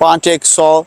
500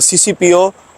CCPO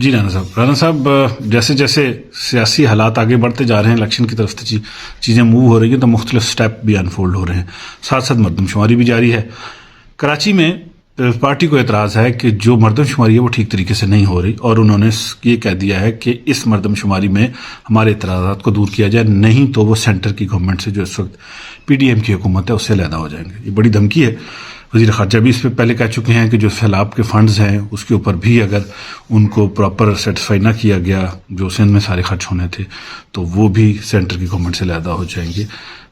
جی رانا صاحب جیسے جیسے سیاسی حالات آگے بڑھتے جا رہے ہیں، الیکشن کی طرف چیزیں موو ہو رہی ہیں، تو مختلف سٹیپ بھی انفولڈ ہو رہے ہیں، ساتھ ساتھ مردم شماری بھی جاری ہے. کراچی میں پیپلز پارٹی کو اعتراض ہے کہ جو مردم شماری ہے وہ ٹھیک طریقے سے نہیں ہو رہی، اور انہوں نے یہ کہہ دیا ہے کہ اس مردم شماری میں ہمارے اعتراضات کو دور کیا جائے، نہیں تو وہ سینٹر کی گورنمنٹ سے جو اس وقت پی ڈی ایم کی حکومت ہے اس سے علیحدہ ہو جائیں گے. یہ بڑی دھمکی ہے. وزیر خارجہ بھی اس پہ پہلے کہہ چکے ہیں کہ جو سیلاب کے فنڈز ہیں اس کے اوپر بھی اگر ان کو پراپر سیٹسفائی نہ کیا گیا جو سندھ میں سارے خرچ ہونے تھے تو وہ بھی سینٹر کی گورنمنٹ سے علیحدہ ہو جائیں گے.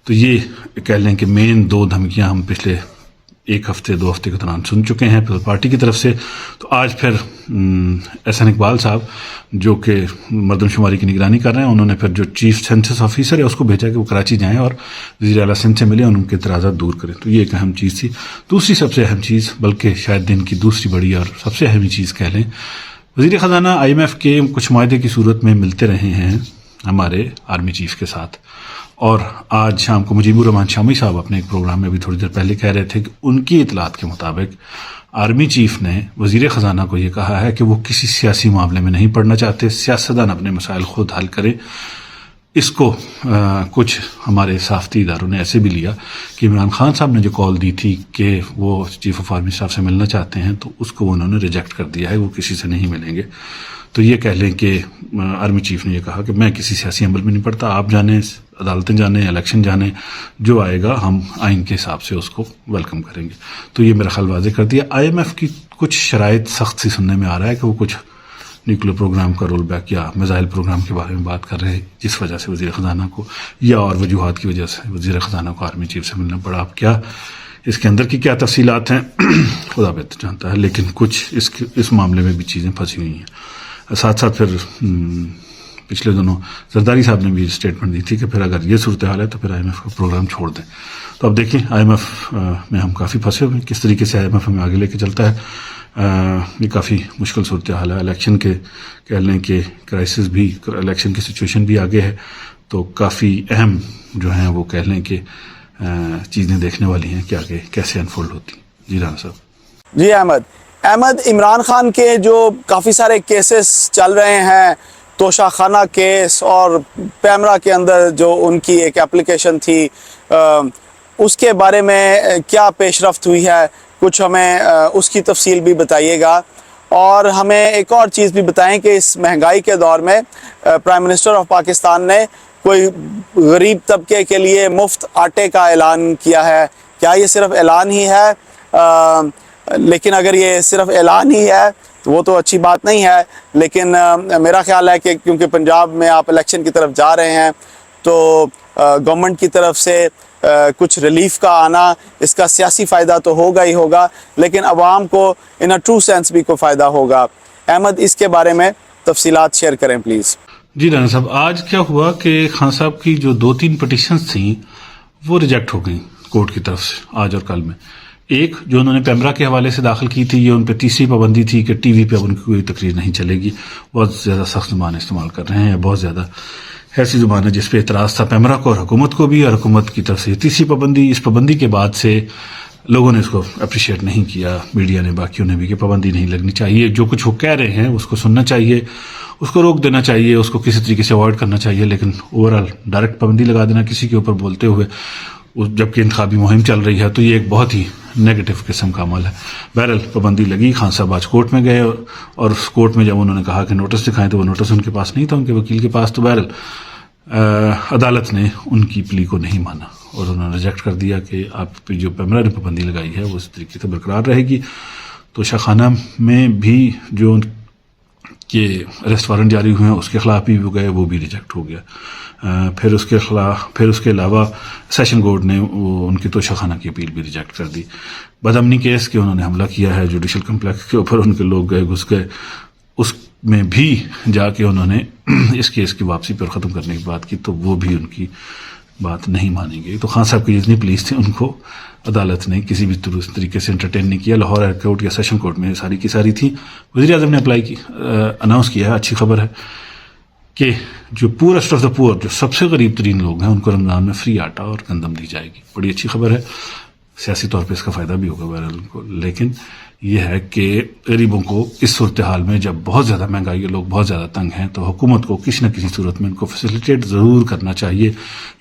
تو یہ کہہ لیں کہ مین دو دھمکیاں ہم پچھلے ایک ہفتے دو ہفتے کے دوران سن چکے ہیں پیپلز پارٹی کی طرف سے. تو آج پھر احسن اقبال صاحب جو کہ مردم شماری کی نگرانی کر رہے ہیں، انہوں نے پھر جو چیف سینسس آفیسر ہے اس کو بھیجا کہ وہ کراچی جائیں اور وزیر اعلیٰ سندھ سے ملیں اور ان کے اعتراضات دور کریں. تو یہ ایک اہم چیز تھی. دوسری سب سے اہم چیز، بلکہ شاید دن کی دوسری بڑی اور سب سے اہم چیز کہہ لیں، وزیر خزانہ آئی ایم ایف کے کچھ معاہدے کی صورت میں ملتے رہے ہیں ہمارے آرمی چیف کے ساتھ. اور آج شام کو مجیب الرحمان شامی صاحب اپنے ایک پروگرام میں بھی تھوڑی دیر پہلے کہہ رہے تھے کہ ان کی اطلاعات کے مطابق آرمی چیف نے وزیر خزانہ کو یہ کہا ہے کہ وہ کسی سیاسی معاملے میں نہیں پڑنا چاہتے، سیاستدان اپنے مسائل خود حل کریں. اس کو کچھ ہمارے صحافتی اداروں نے ایسے بھی لیا کہ عمران خان صاحب نے جو کال دی تھی کہ وہ چیف آف آرمی اسٹاف سے ملنا چاہتے ہیں تو اس کو انہوں نے ریجیکٹ کر دیا ہے، وہ کسی سے نہیں ملیں گے. تو یہ کہہ لیں کہ آرمی چیف نے یہ کہا کہ میں کسی سیاسی عمل میں نہیں پڑتا، آپ جانیں، عدالتیں جانیں، الیکشن جانیں، جو آئے گا ہم آئین کے حساب سے اس کو ویلکم کریں گے. تو یہ میرا خیال واضح کر دیا. آئی ایم ایف کی کچھ شرائط سخت سی سننے میں آ رہا ہے کہ وہ کچھ نیوکلیر پروگرام کا رول بیک یا میزائل پروگرام کے بارے میں بات کر رہے ہیں، جس وجہ سے وزیر خزانہ کو یا اور وجوہات کی وجہ سے وزیر خزانہ کو آرمی چیف سے ملنا پڑا. اب کیا اس کے اندر کی کیا تفصیلات ہیں خدا بہتر جانتا ہے، لیکن کچھ اس معاملے میں بھی چیزیں پھنسی ہوئی ہیں. ساتھ ساتھ پھر پچھلے دنوں زرداری صاحب نے بھی اسٹیٹمنٹ دی تھی کہ پھر اگر یہ صورتحال ہے تو پھر آئی ایم ایف کا پروگرام چھوڑ دیں. تو اب دیکھیں آئی ایم ایف میں ہم کافی پھنسے ہوئے ہیں، کس طریقے سے آئی ایم ایف ہمیں آگے لے کے چلتا ہے. یہ کافی مشکل صورتحال ہے. الیکشن کے کہہ لیں کہ کرائسس بھی، الیکشن کی سچویشن بھی آگے ہے، تو کافی اہم جو ہیں وہ کہہ لیں کہ چیزیں دیکھنے والی ہیں کہ آگے کیسے انفولڈ ہوتی. جی رانا صاحب. جی احمد، عمران خان کے جو کافی سارے کیسز چل رہے ہیں، توشہ خانہ کیس اور پیمرا کے اندر جو ان کی ایک اپلیکیشن تھی، اس کے بارے میں کیا پیش رفت ہوئی ہے، کچھ ہمیں اس کی تفصیل بھی بتائیے گا. اور ہمیں ایک اور چیز بھی بتائیں کہ اس مہنگائی کے دور میں پرائم منسٹر آف پاکستان نے کوئی غریب طبقے کے لیے مفت آٹے کا اعلان کیا ہے. کیا یہ صرف اعلان ہی ہے؟ لیکن اگر یہ صرف اعلان ہی ہے تو وہ تو اچھی بات نہیں ہے. لیکن میرا خیال ہے کہ کیونکہ پنجاب میں آپ الیکشن کی طرف جا رہے ہیں تو گورنمنٹ کی طرف سے کچھ ریلیف کا آنا، اس کا سیاسی فائدہ تو ہوگا ہی ہوگا، لیکن عوام کو ان اے ٹرو سینس بھی کوئی فائدہ ہوگا. احمد، اس کے بارے میں تفصیلات شیئر کریں پلیز. جی رانا صاحب، آج کیا ہوا کہ خان صاحب کی جو 2-3 پٹیشنز تھیں وہ ریجیکٹ ہو گئیں کورٹ کی طرف سے آج اور کل میں. ایک جو انہوں نے پیمرا کے حوالے سے داخل کی تھی، یہ ان پہ تیسری پابندی تھی کہ ٹی وی پہ اب ان کی کوئی تقریر نہیں چلے گی. بہت زیادہ سخت زبان استعمال کر رہے ہیں، بہت زیادہ ایسی زبان ہے جس پہ اعتراض تھا پیمرا کو اور حکومت کو بھی، اور حکومت کی طرف سے تیسری پابندی. اس پابندی کے بعد سے لوگوں نے اس کو اپریشیٹ نہیں کیا، میڈیا نے، باقیوں نے بھی، کہ پابندی نہیں لگنی چاہیے. جو کچھ وہ کہہ رہے ہیں اس کو سننا چاہیے، اس کو روک دینا چاہیے، اس کو کسی طریقے سے اوائڈ کرنا چاہیے. لیکن اوور آل ڈائریکٹ پابندی لگا دینا کسی کے اوپر بولتے ہوئے، جبکہ انتخابی مہم چل رہی ہے، تو یہ ایک بہت ہی نیگیٹو قسم کا عمل ہے. بہرحال پابندی لگی. خان صاحب آج کورٹ میں گئے اور اس کورٹ میں جب انہوں نے کہا کہ نوٹس دکھائیں تو وہ نوٹس ان کے پاس نہیں تھا، ان کے وکیل کے پاس. تو بہرحال عدالت نے ان کی پلی کو نہیں مانا اور انہوں نے ریجیکٹ کر دیا کہ آپ پہ جو پیمرا نے پابندی لگائی ہے وہ اس طریقے سے برقرار رہے گی. تو شاخانہ میں بھی جو کہ اریسٹ وارنٹ جاری ہوئے ہیں اس کے خلاف بھی وہ گئے، وہ بھی ریجیکٹ ہو گیا. پھر اس کے علاوہ سیشن کورٹ نے وہ ان کی توشہ خانہ کی اپیل بھی ریجیکٹ کر دی. بدامنی کیس کہ انہوں نے حملہ کیا ہے جوڈیشل کمپلیکس کے اوپر، ان کے لوگ گھس گئے، اس میں بھی جا کے انہوں نے اس کیس کی واپسی پر ختم کرنے کی بات کی، تو وہ بھی ان کی بات نہیں مانی گئی. تو خان صاحب کی جتنی پولیس تھی ان کو عدالت نے کسی بھی طریقے سے انٹرٹین نہیں کیا. لاہور ہائی کورٹ یا سیشن کورٹ میں ساری کی ساری تھی. وزیر اعظم نے اناؤنس کیا ہے، اچھی خبر ہے، کہ جو پورسٹ آف دا پور، جو سب سے غریب ترین لوگ ہیں، ان کو رمضان میں فری آٹا اور گندم دی جائے گی. بڑی اچھی خبر ہے. سیاسی طور پہ اس کا فائدہ بھی ہوگا بہرحال ان کو، لیکن یہ ہے کہ غریبوں کو اس صورتحال میں جب بہت زیادہ مہنگائی ہے، لوگ بہت زیادہ تنگ ہیں، تو حکومت کو کسی نہ کسی صورت میں ان کو فیسیلیٹیٹ ضرور کرنا چاہیے،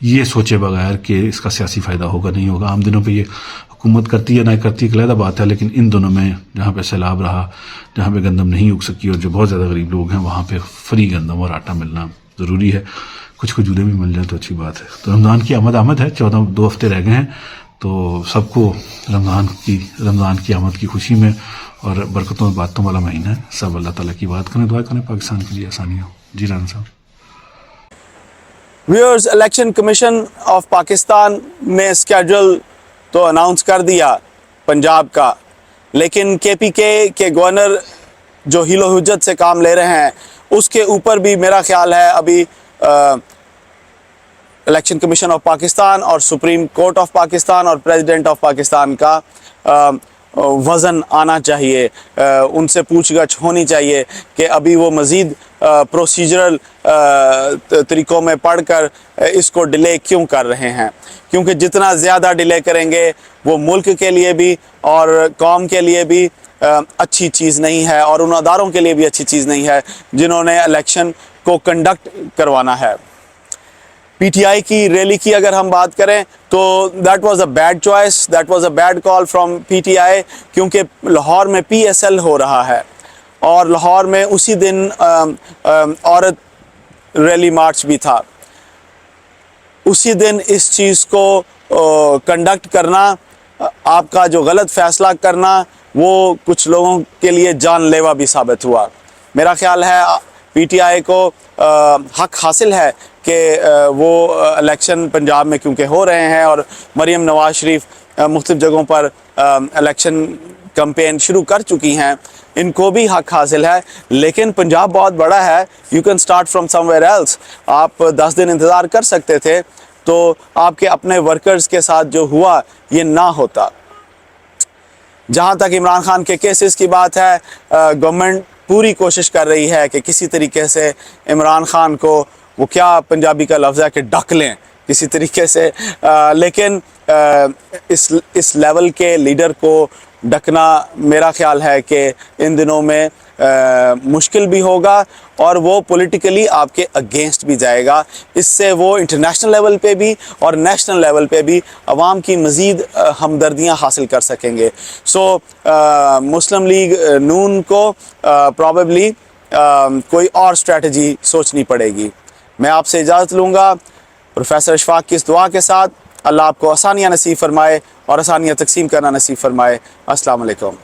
یہ سوچے بغیر کہ اس کا سیاسی فائدہ ہوگا نہیں ہوگا۔ عام دنوں پہ یہ حکومت کرتی ہے نہ کرتی ایک علیحدہ بات ہے، لیکن ان دنوں میں جہاں پہ سیلاب رہا، جہاں پہ گندم نہیں اگ سکی اور جو بہت زیادہ غریب لوگ ہیں وہاں پہ فری گندم اور آٹا ملنا ضروری ہے، کچھ کھجوریں بھی مل جائیں تو اچھی بات ہے۔ تو رمضان کی آمد ہے، 2 ہفتے رہ گئے ہیں، تو سب کو رمضان کی آمد کی خوشی میں اور برکتوں اور باتوں والا مہینہ ہے، سب اللہ تعالیٰ کی بات کریں، دعا کریں پاکستان کے لیے آسانی ہو۔ جی رانا صاحب۔ Where's, election commission of Pakistan نے اسکیڈول تو اناؤنس کر دیا پنجاب کا، لیکن کے پی کے گورنر جو ہیل و حجت سے کام لے رہے ہیں اس کے اوپر بھی میرا خیال ہے ابھی الیکشن کمیشن آف پاکستان اور سپریم کورٹ آف پاکستان اور پریزیڈنٹ آف پاکستان کا وزن آنا چاہیے، ان سے پوچھ گچھ ہونی چاہیے کہ ابھی وہ مزید پروسیجرل طریقوں میں پڑھ کر اس کو ڈیلے کیوں کر رہے ہیں، کیونکہ جتنا زیادہ ڈیلے کریں گے وہ ملک کے لیے بھی اور قوم کے لیے بھی اچھی چیز نہیں ہے، اور ان اداروں کے لیے بھی اچھی چیز نہیں ہے جنہوں نے الیکشن کو کنڈکٹ کروانا ہے۔ پی ٹی آئی کی ریلی کی اگر ہم بات کریں تو that was a bad choice, that was a bad call from P T I, کیونکہ لاہور میں پی ایس ایل ہو رہا ہے اور لاہور میں اسی دن عورت ریلی مارچ بھی تھا۔ اسی دن اس چیز کو کنڈکٹ کرنا، آپ کا جو غلط فیصلہ کرنا، وہ کچھ لوگوں کے لیے جان لیوا بھی ثابت ہوا۔ میرا خیال ہے پی ٹی آئی کو حق حاصل ہے کہ وہ الیکشن پنجاب میں کیونکہ ہو رہے ہیں اور مریم نواز شریف مختلف جگہوں پر الیکشن کمپین شروع کر چکی ہیں، ان کو بھی حق حاصل ہے، لیکن پنجاب بہت بڑا ہے، you can start from somewhere else. آپ 10 دن انتظار کر سکتے تھے تو آپ کے اپنے ورکرز کے ساتھ جو ہوا یہ نہ ہوتا۔ جہاں تک عمران خان کے کیسز کی بات ہے، گورنمنٹ پوری کوشش کر رہی ہے کہ کسی طریقے سے عمران خان کو، وہ کیا پنجابی کا لفظ ہے کہ ڈک لیں کسی طریقے سے، لیکن اس لیول کے لیڈر کو ڈکنا میرا خیال ہے کہ ان دنوں میں مشکل بھی ہوگا اور وہ پولیٹیکلی آپ کے اگینسٹ بھی جائے گا۔ اس سے وہ انٹرنیشنل لیول پہ بھی اور نیشنل لیول پہ بھی عوام کی مزید ہمدردیاں حاصل کر سکیں گے۔ سو مسلم لیگ نون کو پرابیبلی کوئی اور اسٹریٹجی سوچنی پڑے گی۔ میں آپ سے اجازت لوں گا پروفیسر اشفاق کی اس دعا کے ساتھ، اللہ آپ کو آسانیاں نصیب فرمائے اور آسانیاں تقسیم کرنا نصیب فرمائے۔ السلام علیکم۔